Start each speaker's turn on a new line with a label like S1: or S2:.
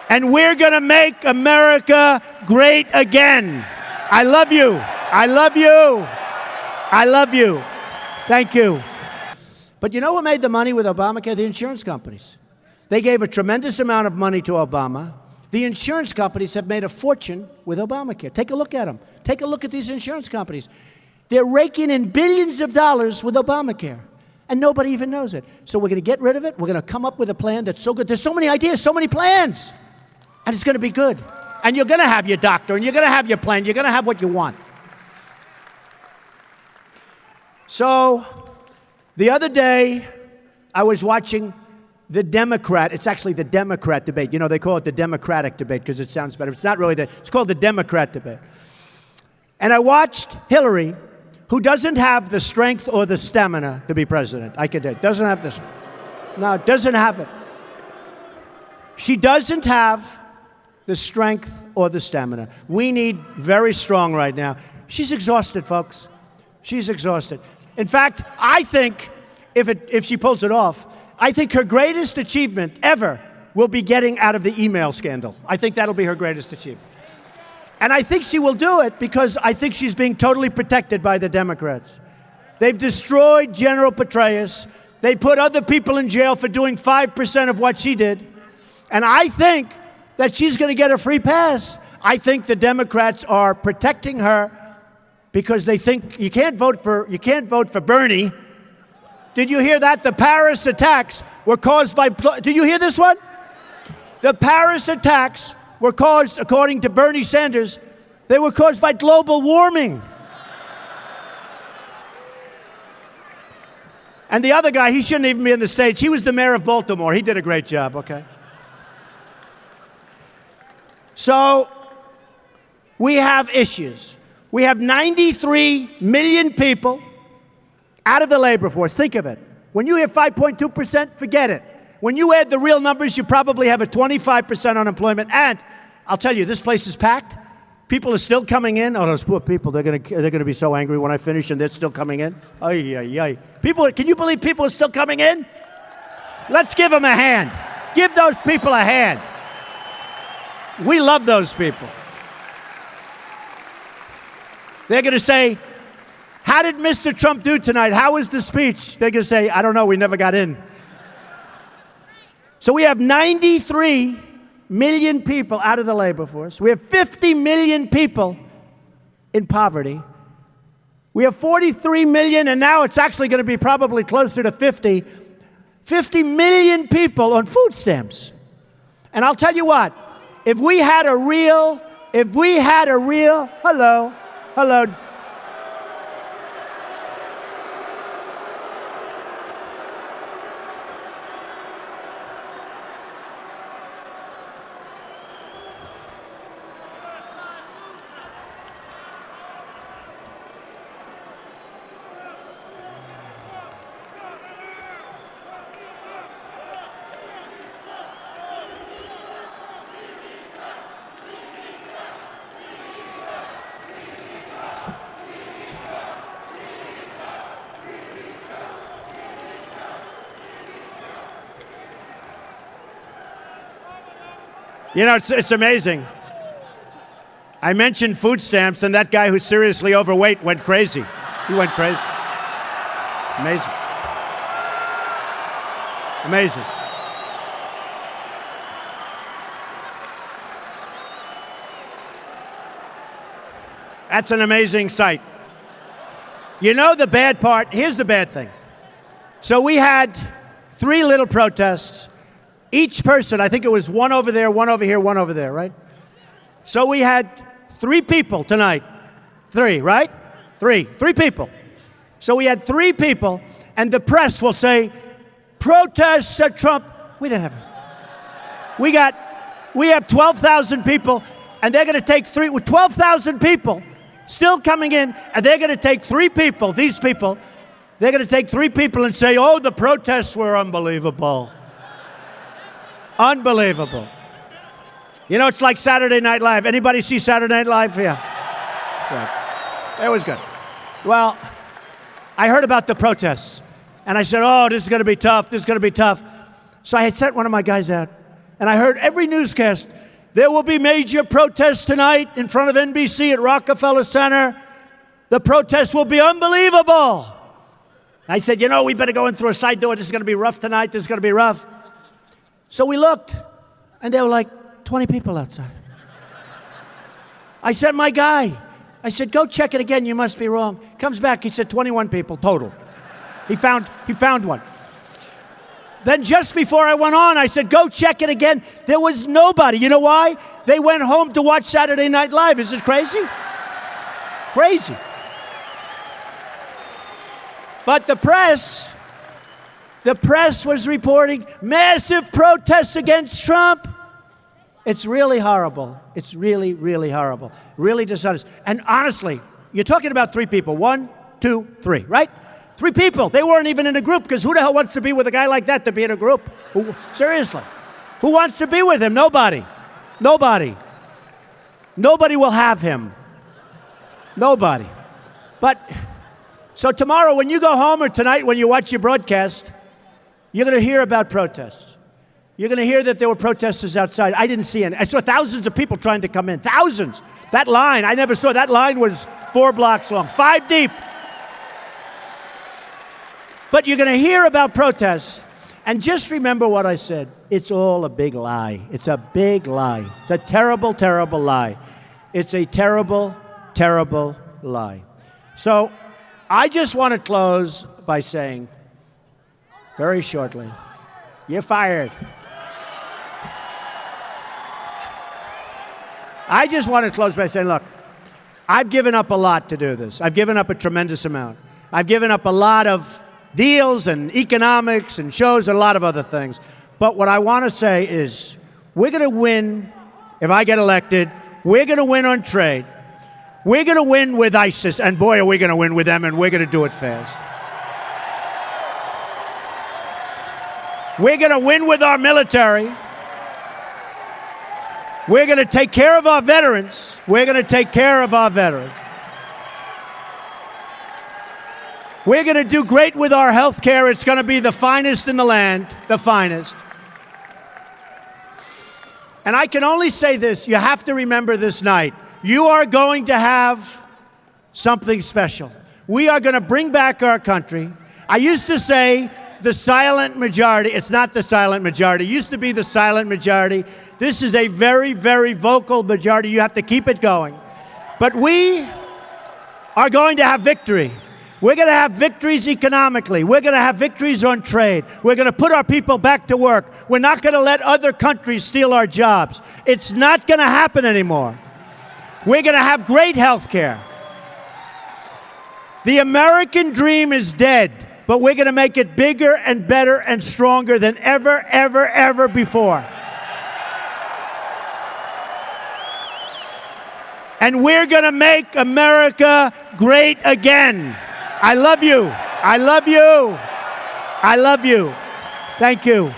S1: And we're going to make America great again. I love you. I love you. I love you. Thank you. But you know who made the money with Obamacare? The insurance companies. They gave a tremendous amount of money to Obama. The insurance companies have made a fortune with Obamacare. Take a look at them. Take a look at these insurance companies. They're raking in billions of dollars with Obamacare, and nobody even knows it. So we're going to get rid of it. We're going to come up with a plan that's so good. There's so many ideas, so many plans, and it's going to be good. And you're going to have your doctor, and you're going to have your plan. You're going to have what you want. So the other day, I was watching the Democrat. It's actually the Democrat debate. You know, they call it the Democratic debate because it sounds better. It's not really it's called the Democrat debate. And I watched Hillary, who doesn't have the strength or the stamina to be president. I can tell you, doesn't have this. No, doesn't have it. She doesn't have the strength or the stamina. We need very strong right now. She's exhausted, folks. She's exhausted. In fact, I think if she pulls it off, I think her greatest achievement ever will be getting out of the email scandal. I think that'll be her greatest achievement. And I think she will do it because I think she's being totally protected by the Democrats. They've destroyed General Petraeus. They put other people in jail for doing 5% of what she did. And I think that she's going to get a free pass. I think the Democrats are protecting her because they think you can't vote for Bernie. Did you hear that? The Paris attacks were caused by, did you hear this one? The Paris attacks were caused, according to Bernie Sanders, they were caused by global warming. And the other guy, he shouldn't even be on the stage. He was the mayor of Baltimore. He did a great job, okay? So we have issues. We have 93 million people out of the labor force. Think of it. When you hear 5.2%, forget it. When you add the real numbers, you probably have a 25% unemployment. And I'll tell you, this place is packed. People are still coming in. Oh, those poor people, they're going to be so angry when I finish and they're still coming in. Ay, ay, ay. People, can you believe people are still coming in? Let's give them a hand. Give those people a hand. We love those people. They're going to say, how did Mr. Trump do tonight? How was the speech? They're going to say, I don't know, we never got in. So we have 93 million people out of the labor force. We have 50 million people in poverty. We have 43 million, and now it's actually going to be probably closer to 50 million people on food stamps. And I'll tell you what, if we had a real, hello. You know, it's amazing. I mentioned food stamps, and that guy who's seriously overweight went crazy. He went crazy. Amazing. Amazing. That's an amazing sight. You know the bad part? Here's the bad thing. So we had 3 little protests. Each person, I think it was one over there, one over here, one over there, right? So we had 3 people tonight. 3, right? 3 people. So we had 3 people, and the press will say, protests at Trump. We didn't have it. We have 12,000 people, and they're going to take 12,000 people still coming in, and they're going to take 3 people, these people, they're going to take 3 people and say, oh, the protests were unbelievable. Unbelievable. You know, it's like Saturday Night Live. Anybody see Saturday Night Live? Yeah. Right. It was good. Well, I heard about the protests, and I said, oh, this is going to be tough. This is going to be tough. So I had sent one of my guys out, And I heard every newscast, there will be major protests tonight in front of NBC at Rockefeller Center. The protests will be unbelievable. I said, we better go in through a side door. This is going to be rough tonight. This is going to be rough. So we looked, and there were like 20 people outside. I sent my guy. I said, go check it again. You must be wrong. Comes back. He said 21 people total. He found one. Then just before I went on, I said, go check it again. There was nobody. You know why? They went home to watch Saturday Night Live. Is it crazy? Crazy. But the press was reporting massive protests against Trump. It's really horrible. It's really, really horrible. Really dishonest. And honestly, you're talking about 3 people. 1, 2, 3, right? 3 people. They weren't even in a group, because who the hell wants to be with a guy like that to be in a group? Seriously. Who wants to be with him? Nobody. Nobody. Nobody will have him. Nobody. But, so tomorrow when you go home, or tonight when you watch your broadcast, you're going to hear about protests. You're going to hear that there were protesters outside. I didn't see any. I saw thousands of people trying to come in. Thousands. That line, I never saw. That line was 4 blocks long. 5 deep. But you're going to hear about protests. And just remember what I said. It's all a big lie. It's a big lie. It's a terrible, terrible lie. It's a terrible, terrible lie. So I just want to close by saying, very shortly, you're fired. I just want to close by saying, look, I've given up a lot to do this. I've given up a tremendous amount. I've given up a lot of deals and economics and shows and a lot of other things. But what I want to say is, we're going to win, if I get elected, we're going to win on trade. We're going to win with ISIS, and boy, are we going to win with them, and we're going to do it fast. We're going to win with our military. We're going to take care of our veterans. We're going to take care of our veterans. We're going to do great with our health care. It's going to be the finest in the land, the finest. And I can only say this, you have to remember this night. You are going to have something special. We are going to bring back our country. I used to say the silent majority. It's not the silent majority. It used to be the silent majority. This is a very, very vocal majority. You have to keep it going. But we are going to have victory. We're going to have victories economically. We're going to have victories on trade. We're going to put our people back to work. We're not going to let other countries steal our jobs. It's not going to happen anymore. We're going to have great health care. The American dream is dead, but we're going to make it bigger and better and stronger than ever, ever, ever before. And we're going to make America great again. I love you. I love you. I love you. Thank you.